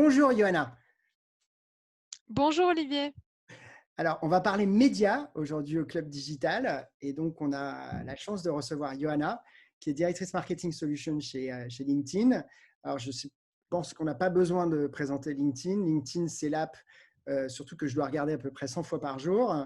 Bonjour Johanna. Bonjour Olivier. Alors, on va parler médias aujourd'hui au Club Digital. Et donc, on a la chance de recevoir Johanna, qui est directrice marketing solution chez LinkedIn. Alors, pense qu'on n'a pas besoin de présenter LinkedIn. LinkedIn, c'est l'app, surtout que je dois regarder à peu près 100 fois par jour.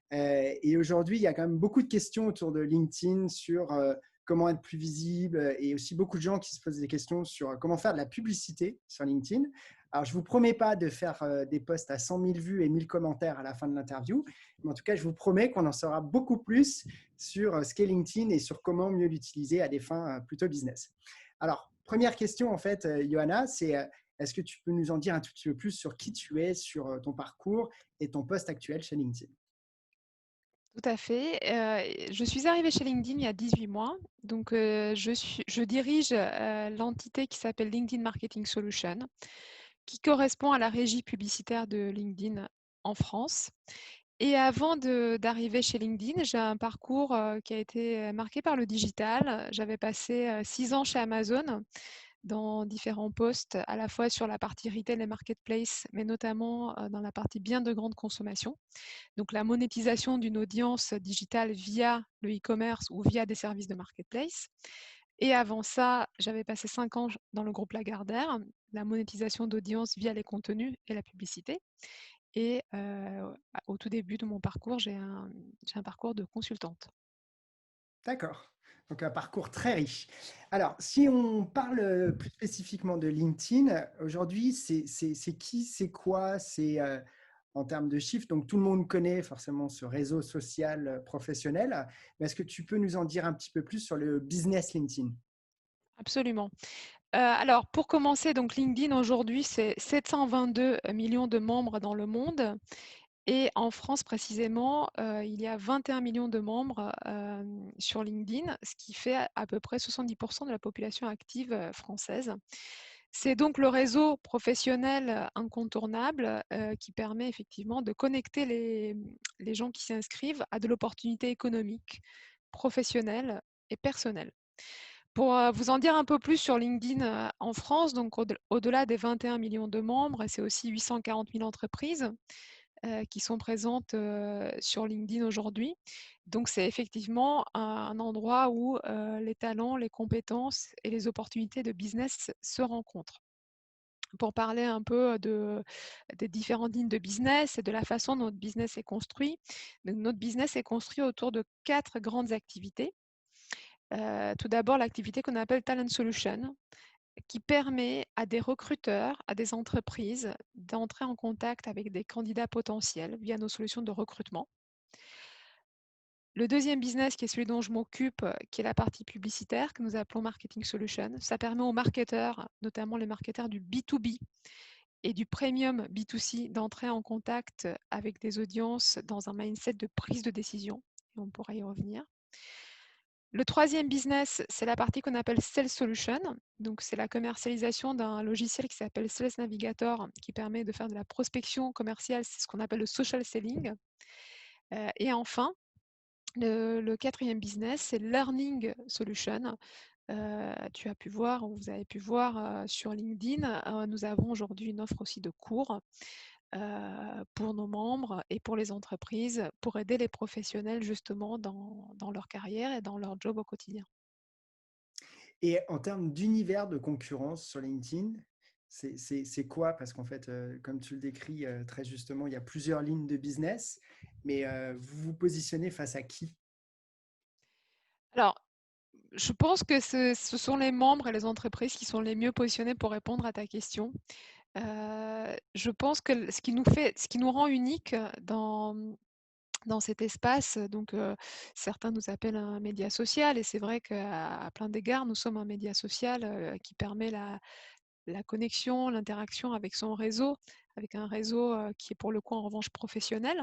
Et aujourd'hui, il y a quand même beaucoup de questions autour de LinkedIn sur comment être plus visible et aussi beaucoup de gens qui se posent des questions sur comment faire de la publicité sur LinkedIn. Alors, je ne vous promets pas de faire des posts à 100 000 vues et 1000 commentaires à la fin de l'interview, mais en tout cas, je vous promets qu'on en saura beaucoup plus sur ce qu'est LinkedIn et sur comment mieux l'utiliser à des fins plutôt business. Alors, première question, en fait, Johanna, c'est est-ce que tu peux nous en dire un tout petit peu plus sur qui tu es, sur ton parcours et ton poste actuel chez LinkedIn? Tout à fait. Je suis arrivée chez LinkedIn il y a 18 mois. Donc, je dirige l'entité qui s'appelle LinkedIn Marketing Solution, qui correspond à la régie publicitaire de LinkedIn en France. Et avant d'arriver chez LinkedIn, j'ai un parcours qui a été marqué par le digital. J'avais passé 6 ans chez Amazon dans différents postes, à la fois sur la partie retail et marketplace, mais notamment dans la partie biens de grande consommation. Donc la monétisation d'une audience digitale via le e-commerce ou via des services de marketplace. Et avant ça, j'avais passé 5 ans dans le groupe Lagardère, la monétisation d'audience via les contenus et la publicité. Et au tout début de mon parcours, j'ai un parcours de consultante. D'accord. Donc, un parcours très riche. Alors, si on parle plus spécifiquement de LinkedIn, aujourd'hui, c'est qui, c'est quoi, c'est en termes de chiffres. Donc, tout le monde connaît forcément ce réseau social professionnel. Mais est-ce que tu peux nous en dire un petit peu plus sur le business LinkedIn? Absolument. Alors, pour commencer, donc LinkedIn aujourd'hui, c'est 722 millions de membres dans le monde. Et en France précisément, il y a 21 millions de membres sur LinkedIn, ce qui fait à peu près 70% de la population active française. C'est donc le réseau professionnel incontournable qui permet effectivement de connecter les gens qui s'inscrivent à de l'opportunité économique, professionnelle et personnelle. Pour vous en dire un peu plus sur LinkedIn en France, donc au-delà des 21 millions de membres, c'est aussi 840 000 entreprises qui sont présentes sur LinkedIn aujourd'hui. Donc, c'est effectivement un endroit où les talents, les compétences et les opportunités de business se rencontrent. Pour parler un peu des différentes lignes de business et de la façon dont notre business est construit. Donc, notre business est construit autour de 4 grandes activités. Tout d'abord, l'activité qu'on appelle Talent Solution, qui permet à des recruteurs, à des entreprises d'entrer en contact avec des candidats potentiels via nos solutions de recrutement. Le deuxième business, qui est celui dont je m'occupe, qui est la partie publicitaire, que nous appelons Marketing Solution, ça permet aux marketeurs, notamment les marketeurs du B2B et du premium B2C, d'entrer en contact avec des audiences dans un mindset de prise de décision. Et on pourra y revenir. Le troisième business, c'est la partie qu'on appelle Sales Solution. Donc, c'est la commercialisation d'un logiciel qui s'appelle Sales Navigator, qui permet de faire de la prospection commerciale. C'est ce qu'on appelle le social selling. Et enfin, le quatrième business, c'est Learning Solution. Tu as pu voir, ou vous avez pu voir sur LinkedIn, nous avons aujourd'hui une offre aussi de cours pour nos membres et pour les entreprises, pour aider les professionnels justement dans leur carrière et dans leur job au quotidien. Et en termes d'univers de concurrence sur LinkedIn, c'est quoi? Parce qu'en fait, comme tu le décris très justement, il y a plusieurs lignes de business, mais vous vous positionnez face à qui? Alors, je pense que ce sont les membres et les entreprises qui sont les mieux positionnés pour répondre à ta question. Je pense que ce qui nous rend unique dans cet espace, donc certains nous appellent un média social, et c'est vrai qu'à plein d'égards, nous sommes un média social qui permet la connexion, l'interaction avec son réseau, avec un réseau qui est pour le coup en revanche professionnel.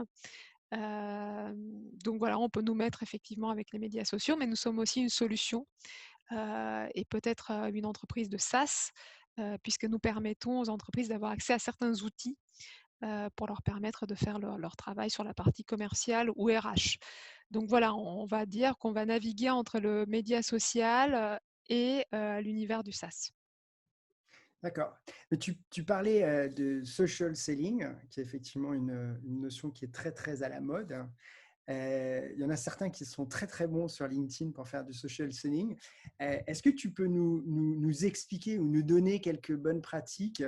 Donc voilà, on peut nous mettre effectivement avec les médias sociaux, mais nous sommes aussi une solution et peut-être une entreprise de SaaS, puisque nous permettons aux entreprises d'avoir accès à certains outils pour leur permettre de faire leur travail sur la partie commerciale ou RH. Donc voilà, on va dire qu'on va naviguer entre le média social et l'univers du SaaS. D'accord. Mais tu parlais de social selling, qui est effectivement une notion qui est très, très à la mode. Il y en a certains qui sont très, très bons sur LinkedIn pour faire du social selling. Est-ce que tu peux nous expliquer ou nous donner quelques bonnes pratiques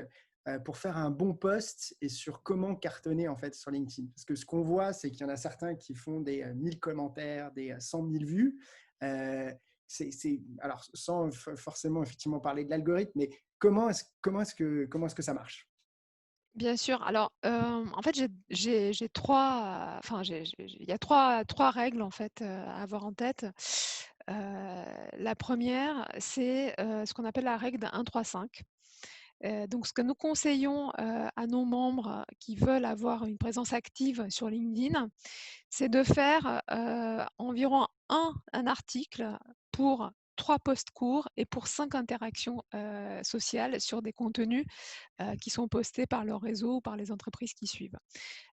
pour faire un bon post et sur comment cartonner en fait sur LinkedIn? Parce que ce qu'on voit, c'est qu'il y en a certains qui font des 1000 commentaires, des 100 000 vues. Euh, alors, sans forcément effectivement parler de l'algorithme, mais comment est-ce que ça marche? Bien sûr. Alors, en fait, j'ai 3, enfin, il y a trois règles, en fait, à avoir en tête. La première, c'est, ce qu'on appelle la règle d'un 1-3-5. Donc ce que nous conseillons, à nos membres qui veulent avoir une présence active sur LinkedIn, c'est de faire, environ un article pour 3 posts courts et pour 5 interactions, sociales sur des contenus, qui sont postés par leur réseau ou par les entreprises qui suivent.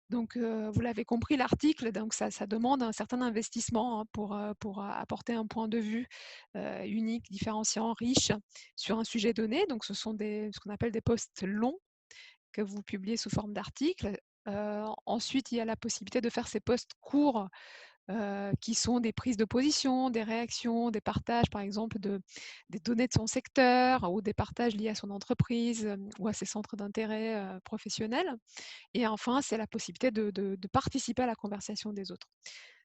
Donc, vous l'avez compris, l'article, donc ça demande un certain investissement, hein, pour apporter un point de vue, unique, différenciant, riche sur un sujet donné. Donc ce sont ce qu'on appelle des posts longs que vous publiez sous forme d'articles. Ensuite, il y a la possibilité de faire ces posts courts, qui sont des prises de position, des réactions, des partages, par exemple, des données de son secteur ou des partages liés à son entreprise, ou à ses centres d'intérêt, professionnels. Et enfin, c'est la possibilité de participer à la conversation des autres.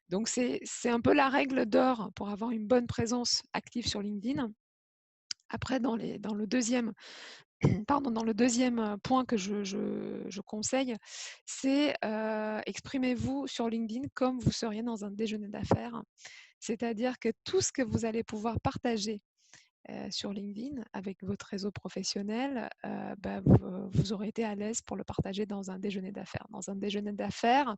Donc, c'est un peu la règle d'or pour avoir une bonne présence active sur LinkedIn. Après, dans le deuxième, pardon, dans le deuxième point que je conseille, c'est exprimez-vous sur LinkedIn comme vous seriez dans un déjeuner d'affaires. C'est-à-dire que tout ce que vous allez pouvoir partager sur LinkedIn avec votre réseau professionnel, bah, vous aurez été à l'aise pour le partager dans un déjeuner d'affaires. Dans un déjeuner d'affaires,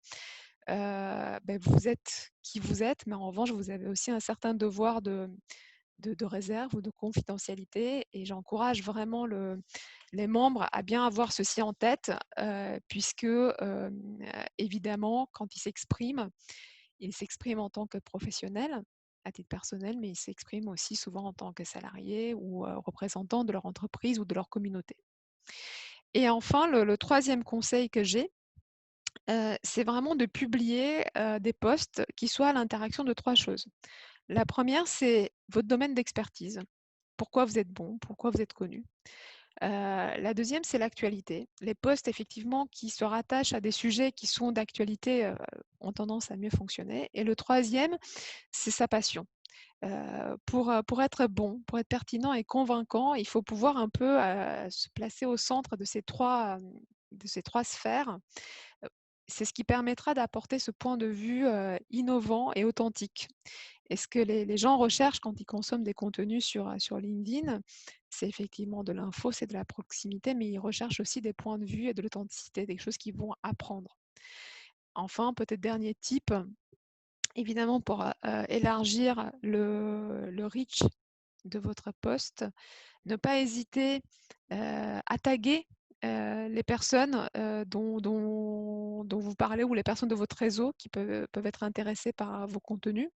bah, vous êtes qui vous êtes, mais en revanche, vous avez aussi un certain devoir de réserve ou de confidentialité. Et j'encourage vraiment les membres à bien avoir ceci en tête, puisque évidemment, quand ils s'expriment en tant que professionnels, à titre personnel, mais ils s'expriment aussi souvent en tant que salariés ou représentants de leur entreprise ou de leur communauté. Et enfin, le troisième conseil que j'ai, c'est vraiment de publier des posts qui soient à l'interaction de trois choses. La première, c'est votre domaine d'expertise. Pourquoi vous êtes bon, pourquoi vous êtes connu. La deuxième, c'est l'actualité. Les posts, effectivement, qui se rattachent à des sujets qui sont d'actualité ont tendance à mieux fonctionner. Et le troisième, c'est sa passion. Pour être bon, pour être pertinent et convaincant, il faut pouvoir un peu se placer au centre de ces trois sphères. C'est ce qui permettra d'apporter ce point de vue innovant et authentique. Et ce que les gens recherchent quand ils consomment des contenus sur LinkedIn, c'est effectivement de l'info, c'est de la proximité, mais ils recherchent aussi des points de vue et de l'authenticité, des choses qu'ils vont apprendre. Enfin, peut-être dernier type, évidemment pour élargir le reach de votre post, ne pas hésiter à taguer les personnes dont vous parlez ou les personnes de votre réseau qui peuvent être intéressées par vos contenus.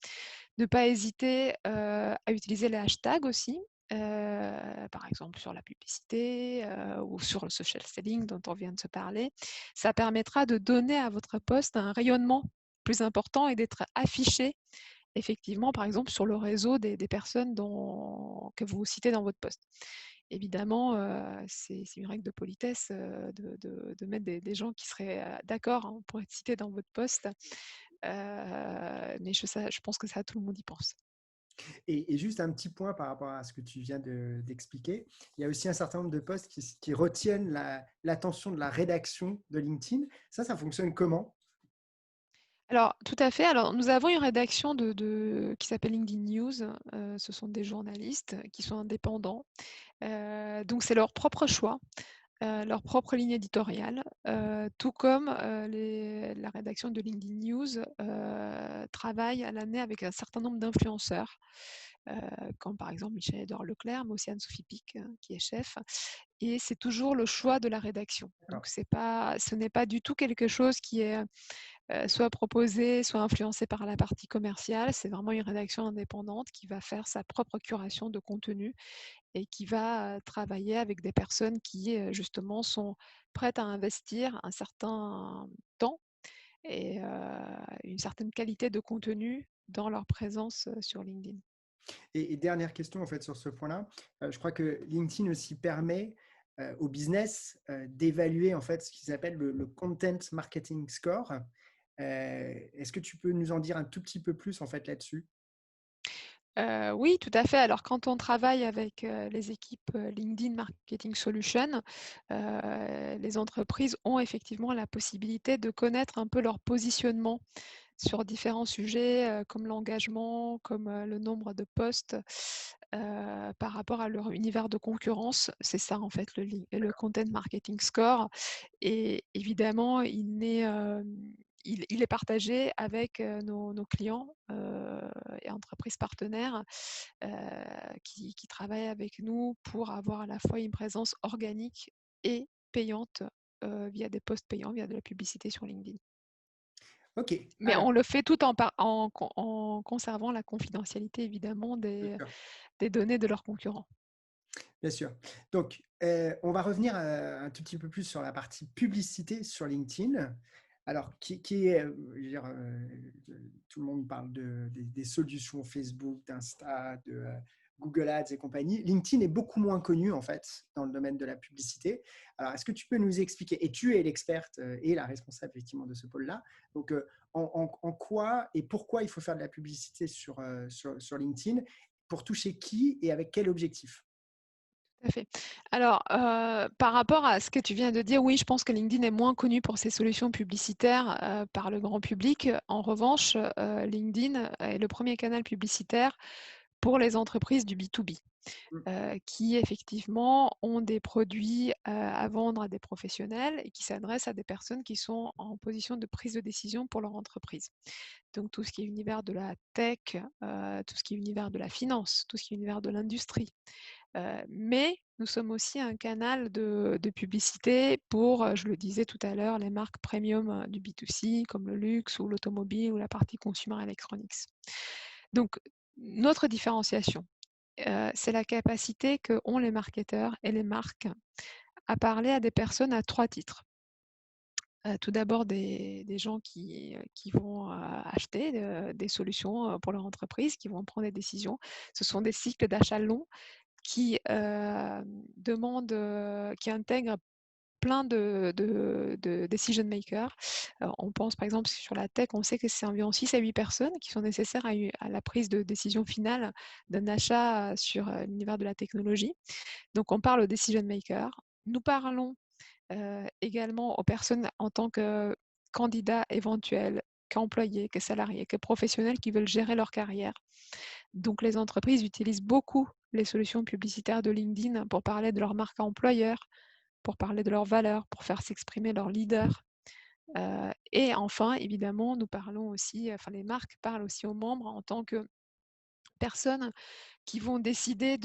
Ne pas hésiter à utiliser les hashtags aussi, par exemple sur la publicité ou sur le social selling dont on vient de se parler. Ça permettra de donner à votre post un rayonnement plus important et d'être affiché effectivement, par exemple, sur le réseau des personnes que vous citez dans votre post. Évidemment, c'est une règle de politesse de mettre des gens qui seraient d'accord hein, pour être cités dans votre post. Mais je pense que ça, tout le monde y pense. Et juste un petit point par rapport à ce que tu viens d'expliquer. Il y a aussi un certain nombre de posts qui retiennent l'attention de la rédaction de LinkedIn. Ça fonctionne comment? Alors, tout à fait. Alors, nous avons une rédaction qui s'appelle LinkedIn News. Ce sont des journalistes qui sont indépendants. Donc, c'est leur propre choix, leur propre ligne éditoriale, tout comme la rédaction de LinkedIn News travaille à l'année avec un certain nombre d'influenceurs comme par exemple Michel-Édouard Leclerc, mais aussi Anne-Sophie Pic, qui est chef. Et c'est toujours le choix de la rédaction. Donc, ce n'est pas du tout quelque chose qui est soit proposé, soit influencé par la partie commerciale. C'est vraiment une rédaction indépendante qui va faire sa propre curation de contenu et qui va travailler avec des personnes qui, justement, sont prêtes à investir un certain temps et une certaine qualité de contenu dans leur présence sur LinkedIn. Et dernière question en fait sur ce point-là, je crois que LinkedIn aussi permet au business d'évaluer en fait ce qu'ils appellent le Content Marketing Score. Est-ce que tu peux nous en dire un tout petit peu plus en fait là-dessus? Oui, tout à fait. Alors, quand on travaille avec les équipes LinkedIn Marketing Solutions, les entreprises ont effectivement la possibilité de connaître un peu leur positionnement sur différents sujets comme l'engagement, comme le nombre de postes par rapport à leur univers de concurrence. C'est ça en fait le Content Marketing Score. Et évidemment, il est partagé avec nos clients et entreprises partenaires qui travaillent avec nous pour avoir à la fois une présence organique et payante via des posts payants, via de la publicité sur LinkedIn. Ok, Mais alors, on le fait tout en conservant la confidentialité, évidemment, bien des, sûr. des données de leurs concurrents. Bien sûr. Donc, on va revenir un tout petit peu plus sur la partie publicité sur LinkedIn. Alors, qui est, je veux dire, tout le monde parle des solutions Facebook, d'Insta, de Google Ads et compagnie. LinkedIn est beaucoup moins connu, en fait, dans le domaine de la publicité. Alors, est-ce que tu peux nous expliquer, et tu es l'experte et la responsable, effectivement, de ce pôle-là, donc, en quoi et pourquoi il faut faire de la publicité sur LinkedIn, pour toucher qui et avec quel objectif? Tout à fait. Alors, par rapport à ce que tu viens de dire, oui, je pense que LinkedIn est moins connu pour ses solutions publicitaires par le grand public. En revanche, LinkedIn est le premier canal publicitaire pour les entreprises du B2B. Qui effectivement ont des produits à vendre à des professionnels et qui s'adressent à des personnes qui sont en position de prise de décision pour leur entreprise. Donc tout ce qui est univers de la tech, tout ce qui est univers de la finance, tout ce qui est univers de l'industrie. Mais nous sommes aussi un canal de publicité pour, je le disais tout à l'heure, les marques premium du B2C comme le luxe ou l'automobile ou la partie consumer electronics. Donc notre différenciation, c'est la capacité qu'ont les marketeurs et les marques à parler à des personnes à 3 titres. Tout d'abord des gens qui vont acheter des solutions pour leur entreprise, qui vont prendre des décisions. Ce sont des cycles d'achat longs qui qui intègrent plein de decision makers. On pense par exemple sur la tech, on sait que c'est environ 6 à 8 personnes qui sont nécessaires à la prise de décision finale d'un achat sur l'univers de la technologie. Donc on parle aux decision makers. Nous parlons également aux personnes en tant que candidats éventuels, qu'employés, que salariés, que professionnels qui veulent gérer leur carrière. Donc les entreprises utilisent beaucoup les solutions publicitaires de LinkedIn pour parler de leur marque employeur, pour parler de leurs valeurs, pour faire s'exprimer leurs leaders. Et enfin, évidemment, nous parlons aussi, enfin les marques parlent aussi aux membres en tant que personnes qui vont décider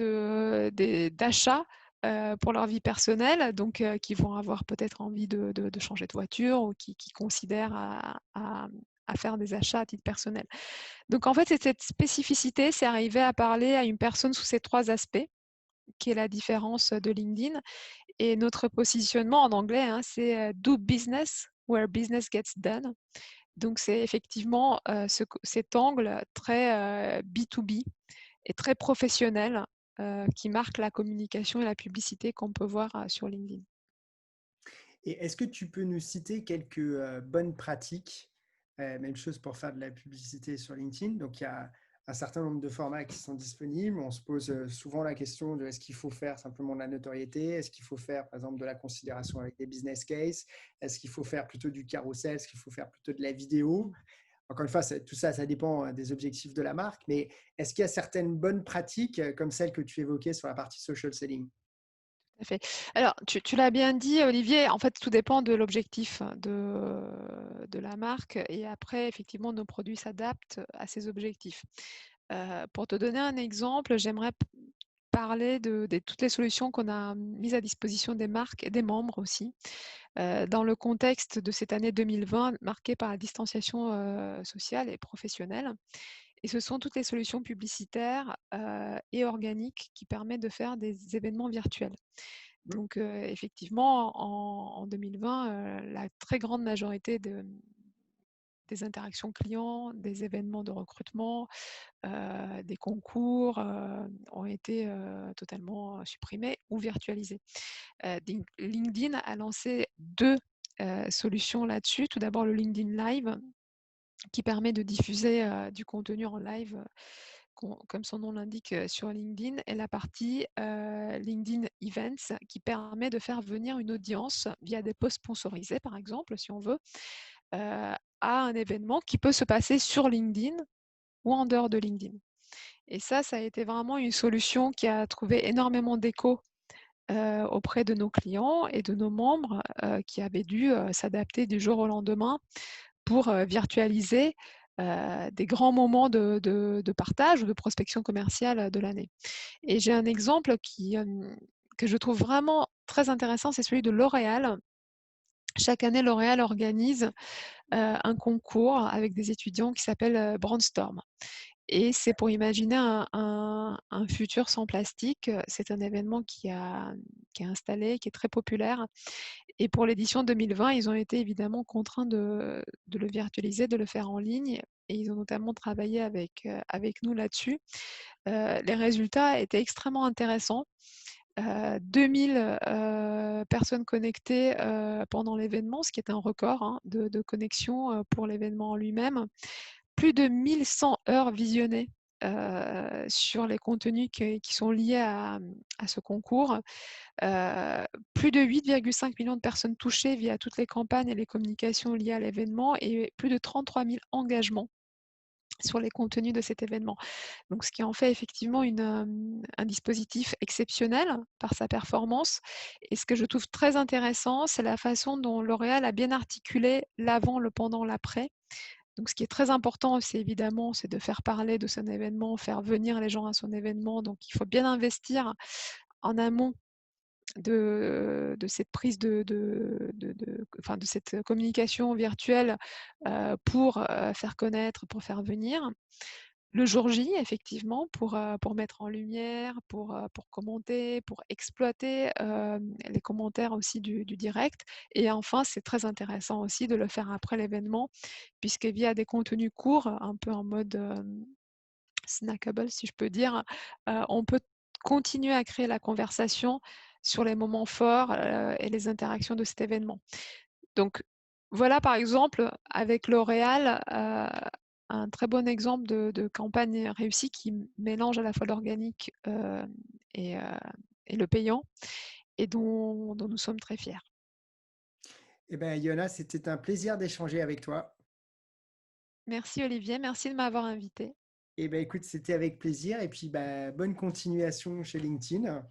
d'achats pour leur vie personnelle, donc qui vont avoir peut-être envie de changer de voiture ou qui considèrent à faire des achats à titre personnel. Donc en fait, c'est cette spécificité, c'est arriver à parler à une personne sous ces 3 aspects, qui est la différence de LinkedIn. Et notre positionnement en anglais, hein, c'est Do business where business gets done. Donc c'est effectivement cet angle très B2B et très professionnel qui marque la communication et la publicité qu'on peut voir sur LinkedIn. Et est-ce que tu peux nous citer quelques bonnes pratiques? Même chose pour faire de la publicité sur LinkedIn. Donc, il y a un certain nombre de formats qui sont disponibles. On se pose souvent la question de est-ce qu'il faut faire simplement de la notoriété? Est-ce qu'il faut faire, par exemple, de la considération avec des business cases? Est-ce qu'il faut faire plutôt du carrousel? Est-ce qu'il faut faire plutôt de la vidéo? Encore une fois, tout ça, ça dépend des objectifs de la marque. Mais est-ce qu'il y a certaines bonnes pratiques comme celles que tu évoquais sur la partie social selling? Tout à fait. Alors, tu l'as bien dit, Olivier, en fait, tout dépend de l'objectif de la marque et après, effectivement, nos produits s'adaptent à ces objectifs. Pour te donner un exemple, j'aimerais parler de toutes les solutions qu'on a mises à disposition des marques et des membres aussi, dans le contexte de cette année 2020 marquée par la distanciation sociale et professionnelle. Et ce sont toutes les solutions publicitaires et organiques qui permettent de faire des événements virtuels. Mm. Donc, effectivement, en 2020, la très grande majorité des interactions clients, des événements de recrutement, des concours ont été totalement supprimés ou virtualisés. LinkedIn a lancé deux solutions là-dessus. Tout d'abord, le LinkedIn Live, qui permet de diffuser du contenu en live, comme son nom l'indique, sur LinkedIn, et la partie LinkedIn Events, qui permet de faire venir une audience via des posts sponsorisés, par exemple, si on veut, à un événement qui peut se passer sur LinkedIn ou en dehors de LinkedIn. Et ça a été vraiment une solution qui a trouvé énormément d'écho auprès de nos clients et de nos membres qui avaient dû s'adapter du jour au lendemain pour virtualiser des grands moments de partage ou de prospection commerciale de l'année. Et j'ai un exemple que je trouve vraiment très intéressant, c'est celui de L'Oréal. Chaque année, L'Oréal organise un concours avec des étudiants qui s'appelle Brainstorm. Et c'est pour imaginer un futur sans plastique. C'est un événement qui est installé, qui est très populaire. Et pour l'édition 2020, ils ont été évidemment contraints de le virtualiser, de le faire en ligne. Et ils ont notamment travaillé avec nous là-dessus. Les résultats étaient extrêmement intéressants. 2000 personnes connectées pendant l'événement, ce qui est un record de connexion pour l'événement en lui-même. Plus de 1100 heures visionnées sur les contenus qui sont liés à ce concours. Plus de 8,5 millions de personnes touchées via toutes les campagnes et les communications liées à l'événement et plus de 33 000 engagements sur les contenus de cet événement. Donc, ce qui en fait effectivement un dispositif exceptionnel par sa performance. Et ce que je trouve très intéressant, c'est la façon dont L'Oréal a bien articulé l'avant, le pendant, l'après. Donc, ce qui est très important, c'est évidemment, c'est de faire parler de son événement, faire venir les gens à son événement. Donc, il faut bien investir en amont de cette prise enfin, de cette communication virtuelle pour faire connaître, pour faire venir. Le jour J, effectivement, pour mettre en lumière, pour commenter, pour exploiter les commentaires aussi du direct. Et enfin, c'est très intéressant aussi de le faire après l'événement, puisque via des contenus courts, un peu en mode snackable, si je peux dire, on peut continuer à créer la conversation sur les moments forts et les interactions de cet événement. Donc, voilà, par exemple, avec L'Oréal, un très bon exemple de campagne réussie qui mélange à la fois l'organique et, euh, et le payant et dont nous sommes très fiers. Eh bien, Yona, c'était un plaisir d'échanger avec toi. Merci Olivier, merci de m'avoir invité. Eh bien, écoute, c'était avec plaisir. Et puis, bah, bonne continuation chez LinkedIn.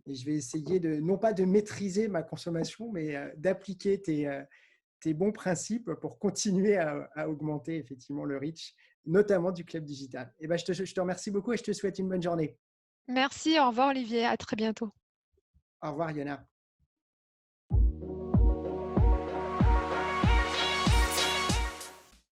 Et je vais essayer de, non pas de maîtriser ma consommation, mais d'appliquer tes bons principes pour continuer à augmenter effectivement le reach, notamment du club digital. Eh ben, je te remercie beaucoup et je te souhaite une bonne journée. Merci, au revoir Olivier, à très bientôt. Au revoir, Yona.